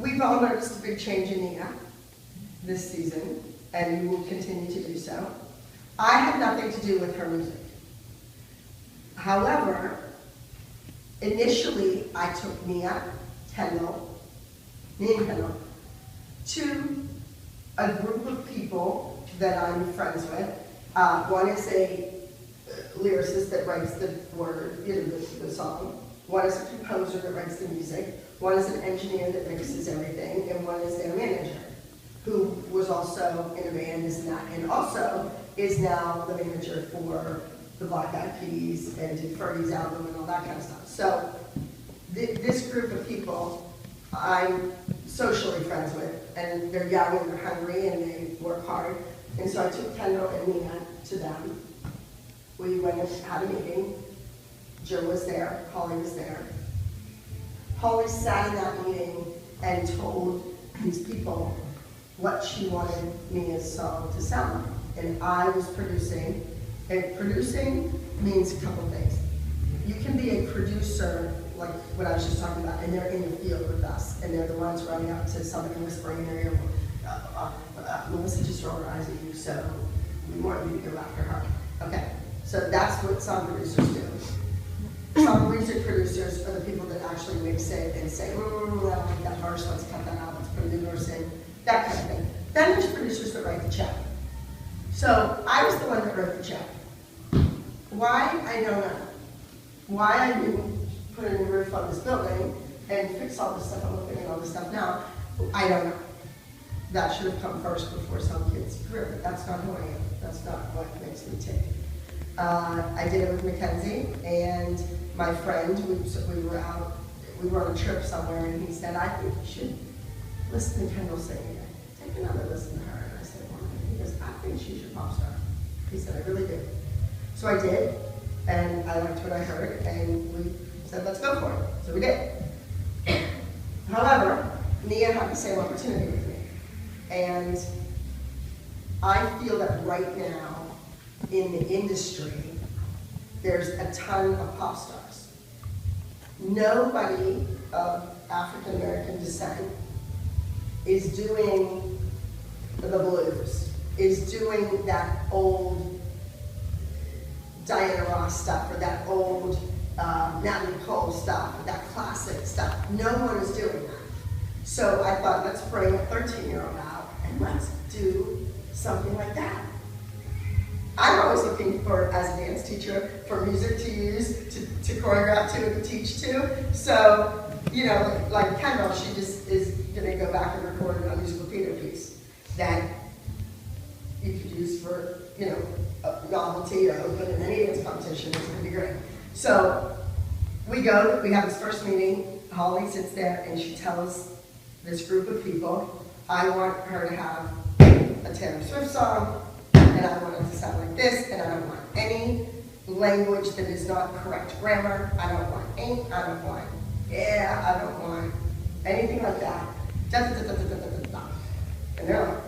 we've all noticed a big change in Nia this season, and we will continue to do so. I had nothing to do with her music. However, initially I took Nia, Kendall, me and Kendall, to a group of people that I'm friends with. One is a lyricist that writes the word, the song. One is a composer that writes the music. One is an engineer that mixes everything, and one is their manager, who was also in a band, and also is now the manager for the Black Eyed Peas and did Vertes album and all that kind of stuff. So this group of people I'm socially friends with, and they're young and they're hungry and they work hard. And so I took Kendall and Nia to them. We went and had a meeting. Joe was there, Holly was there. Holly sat in that meeting and told these people what she wanted Nia's song to sound like. And I was producing, and producing means a couple things. You can be a producer, like what I was just talking about, and they're in the field with us, and they're the ones running up to somebody and whispering in their ear, Melissa just rolled her eyes at you, so we want you to go after her. Okay, so that's what song producers do. Some music producers are the people that actually mix it and say, I don't like that verse, let's cut that out, let's put a new verse in, that kind of thing. Then there's producers that write the check. So I was the one that wrote the check. Why? I don't know. Why I didn't put a new roof on this building and fix all this stuff, I'm looking at all this stuff now, I don't know. That should have come first before some kid's career, but that's not who I am. That's not what makes me tick. I did it with Mackenzie and my friend. We were on a trip somewhere, and he said, I think you should listen to Kendall sing again. Take another listen to her. And I said, why? He goes, I think she's your pop star. He said, I really do. So I did, and I liked what I heard, and we said, let's go for it. So we did. However, Nia had the same opportunity with me. And I feel that right now, in the industry, there's a ton of pop stars. Nobody of African American descent is doing the blues, is doing that old Diana Ross stuff, or that old Natalie Cole stuff, or that classic stuff. No one is doing that. So I thought, let's bring a 13-year-old out and let's do something like that. I'm always looking for, as a dance teacher, for music to use, to choreograph to, and to teach to. So, you know, like Kendall, she just is gonna go back and record a musical theater piece that you could use for, you know, a novelty or open in any dance competition. It's gonna be great. So we go, we have this first meeting. Holly sits there and she tells this group of people, I want her to have a Taylor Swift song, and I want it to sound like this, and I don't want any language that is not correct grammar. I don't want ain't, I don't want yeah, I don't want anything like that. Da, da, da, da, da, da, da, da. And they're like,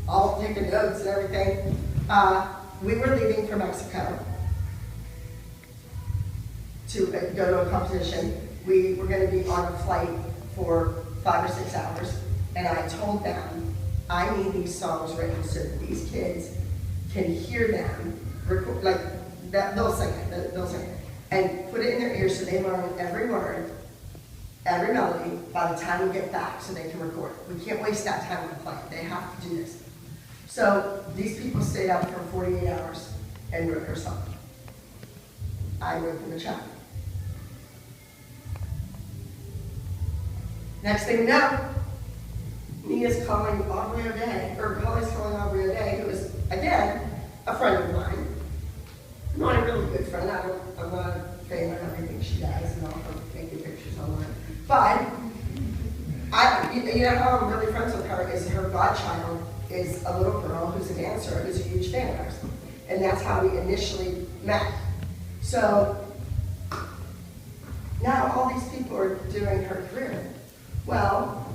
all taking notes and everything. We were leaving for Mexico to go to a competition. We were going to be on a flight for 5 or 6 hours, and I told them, I need these songs written so that these kids can hear them, record, like that, they'll sing it, and put it in their ears so they learn every word, every melody by the time we get back so they can record it. We can't waste that time on the plane. They have to do this. So these people stayed up for 48 hours and wrote her song. I wrote them a check. Next thing we know, Nia's calling Aubrey O'Day, or Holly's calling Aubrey O'Day, who is, again, a friend of mine. Not a really good friend. I'm not a fan of everything she does, and all her making pictures online. But you know how I'm really friends with her is her godchild is a little girl who's a dancer who's a huge fan of ours. And that's how we initially met. So now all these people are doing her career. Well,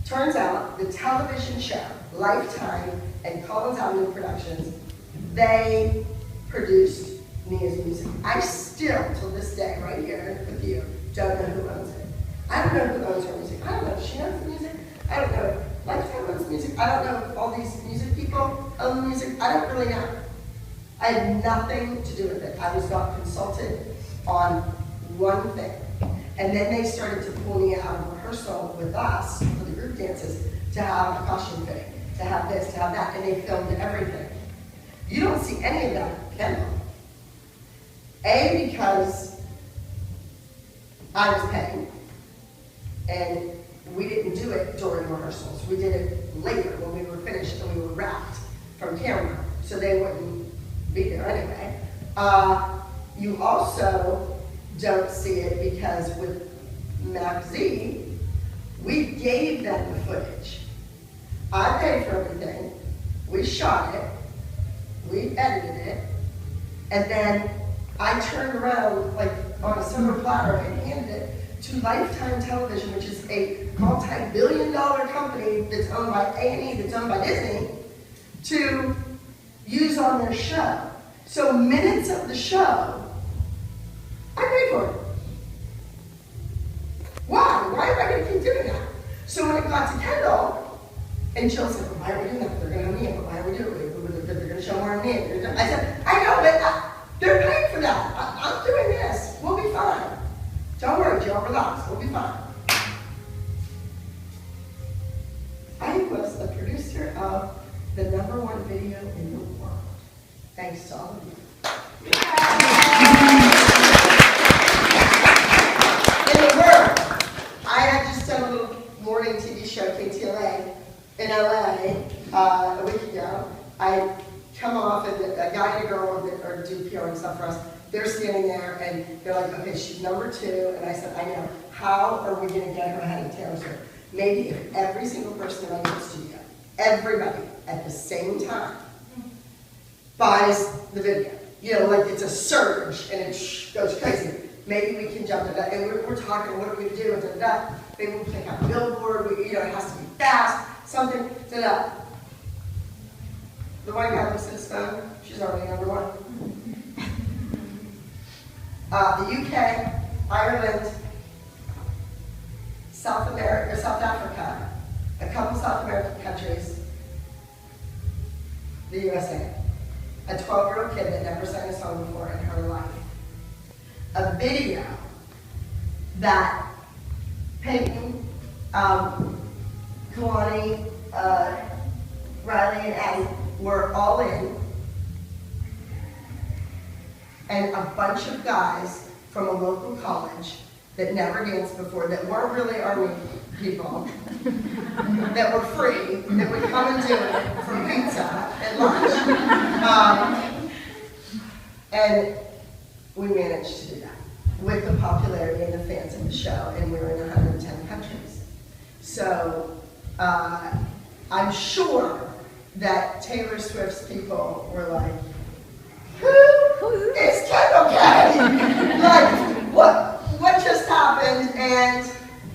turns out the television show, Lifetime and Collins Avenue Productions, they produced Nia's music. I still, till this day, right here with you, don't know who owns it. I don't know who owns her music. I don't know if she knows music. I don't know all these music people own the music. I don't really know. I had nothing to do with it. I was not consulted on one thing. And then they started to pull me out of rehearsal with us for the group dances to have a costume fitting, to have this, to have that, and they filmed everything. You don't see any of that at Kendall. A, because I was paying, and we didn't do it during rehearsals. We did it later when we were finished and we were wrapped from camera, so they wouldn't be there anyway. You also don't see it because with MacZ, we gave them the footage. I paid for everything, we shot it, we edited it, and then I turned around like on a silver platter and handed it to Lifetime Television, which is a multi-billion-dollar company that's owned by A&E, that's owned by Disney, to use on their show. So minutes of the show, I paid for it. Why? Why am I going to keep doing that? So when it got to Kendall, and Jill said, well, why are we doing that? They're going to have me in, but why are we doing it? They're going to show more of me. I said, I know, but they're paying for that. I'm doing this. We'll be fine. Don't worry, Jill, relax. We'll be fine. I was the producer of the #1 video in the world. Thanks to all of you. In the world. I had just done a little morning TV show, KTLA, in LA a week ago. I come off, and a guy and a girl or do PR and stuff for us. They're standing there and they're like, okay, she's #2. And I said, I know. How are we going to get her ahead of Taylor Swift? Maybe if every single person in my studio, everybody at the same time, buys the video. You know, like it's a surge and it goes crazy. Maybe we can jump into that. And we're talking, what are we going to do? Da-da-da. Maybe we can have a billboard. It has to be fast. Something. Da-da. The white guy looks at his phone. She's already #1. The UK, Ireland, South America, South Africa, a couple South American countries, the USA. A 12-year-old kid that never sang a song before in her life. A video that Peyton, Kalani, Riley, and Addie were all in, and a bunch of guys from a local college that never danced before, that weren't really Army people, that were free, that would come and do it for pizza at lunch. And we managed to do that with the popularity and the fans of the show, and we were in 110 countries. So I'm sure that Taylor Swift's people were like, who is Kendall Kennedy? Like, what just happened? And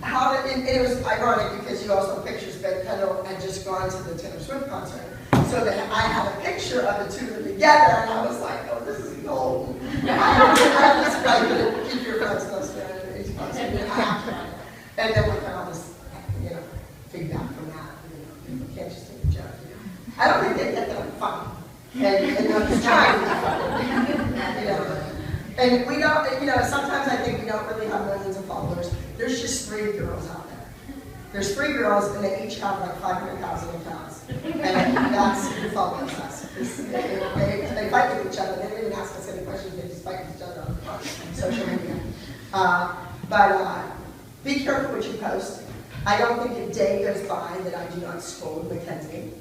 how did, and it was ironic because you also have pictures, but Kendall had just gone to the Taylor Swift concert. So that I had a picture of the two of them together, and I was like, oh, this is gold. I have this guy that keep your friends close to it, and he's close to it. And then we got all this, feedback from that. People can't just take a joke. I don't think they get that funny. And they're just trying to be funny. And we don't, sometimes I think we don't really have millions of followers. There's just 3 girls out there. There's 3 girls, and they each have like 500,000 accounts. And that's who follows us. They fight with each other. They don't even ask us any questions. They just fight with each other on social media. But be careful what you post. I don't think a day goes by that I do not scold Mackenzie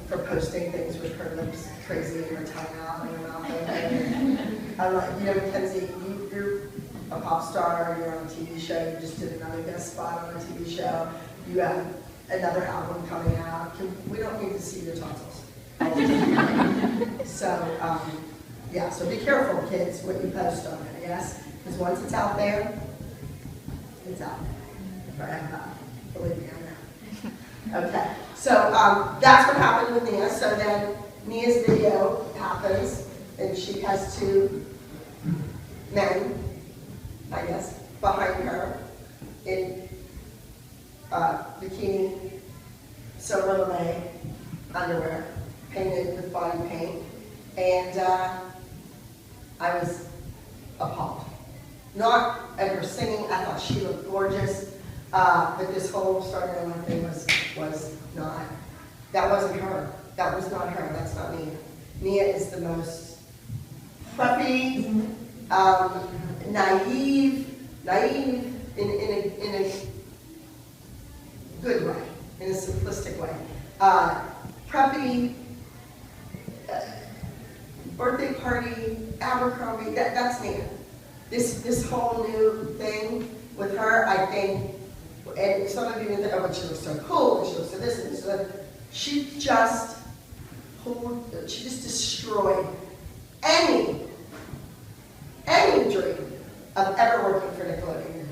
for posting things with her lips crazy and her tongue out and her mouth open. I'm like, Mackenzie, you're a pop star, you're on a TV show, you just did another guest spot on a TV show, you have another album coming out. We don't need to see your tonsils. So, so be careful, kids, what you post on it, yes? Because once it's out there, it's out there. Forever. Believe me, I know. Okay, so that's what happened with Nia. So then Nia's video happens, and she has 2 men, I guess, behind her in bikini Silver Lame underwear, painted with body paint, and I was appalled. Not at her singing, I thought she looked gorgeous, but this whole starting on thing was not, that wasn't her. That was not her, that's not Mia. Mia is the most preppy, naive in a good way, in a simplistic way. Preppy, birthday party, Abercrombie, that's Mia. This whole new thing with her, I think, and some of you think, oh, but she looks so cool, and she looks so this and this and that. She just destroyed any dream of ever working for Nickelodeon,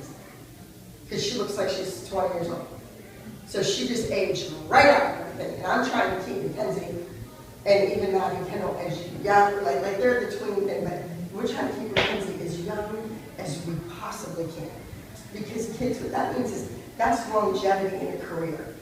because she looks like she's 20 years old. So she just aged right out of everything, and I'm trying to keep Mackenzie and even Maddie and Kendall as young, like they're the tween thing, but we're trying to keep Mackenzie as young as we possibly can. Because kids, what that means is that's longevity in a career.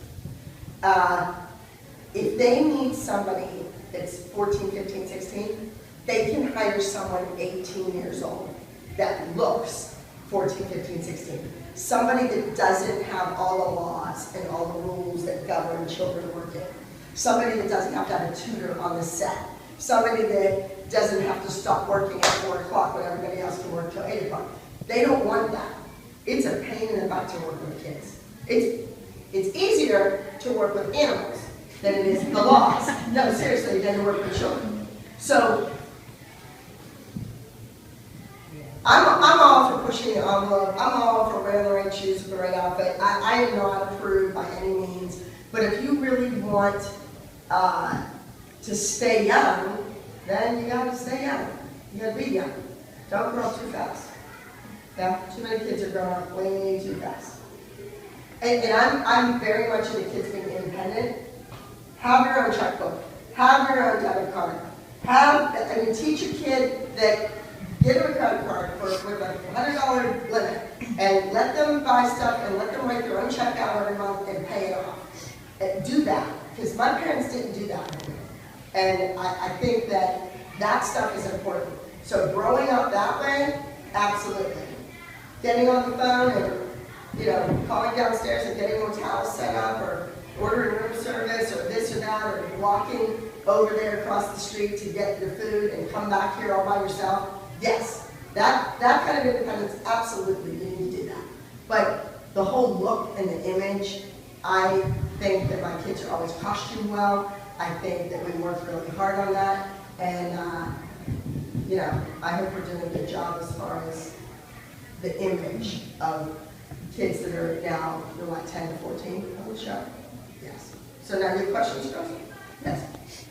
If they need somebody that's 14, 15, 16, they can hire someone 18 years old that looks 14, 15, 16. Somebody that doesn't have all the laws and all the rules that govern children working. Somebody that doesn't have to have a tutor on the set. Somebody that doesn't have to stop working at 4 o'clock when everybody else can work till 8 o'clock. They don't want that. It's a pain in the butt to work with kids. It's easier to work with animals than it is the laws. No, seriously, than to work with children. So, I'm all for pushing the envelope. I'm all for wearing the right shoes with the right outfit. I am not approved by any means. But if you really want to stay young, then you gotta stay young. You gotta be young. Don't grow up too fast. Yeah, too many kids are growing up way too fast. And I'm very much into kids being independent. Have your own checkbook. Have your own debit card. Teach a kid that, get them a credit card with a $100 limit, and let them buy stuff and let them write their own check out every month and pay it off. And do that, because my parents didn't do that with me. And I think that stuff is important. So growing up that way, absolutely. Getting on the phone and, calling downstairs and getting hotels set up, or ordering room service, or this or that, or walking over there across the street to get your food and come back here all by yourself. Yes, that kind of independence, absolutely, you need to do that. But the whole look and the image, I think that my kids are always costumed well. I think that we work really hard on that. And, I hope we're doing a good job as far as the image of kids that are now, 10 to 14 on the show. Yes. So now your questions, girls? Yes.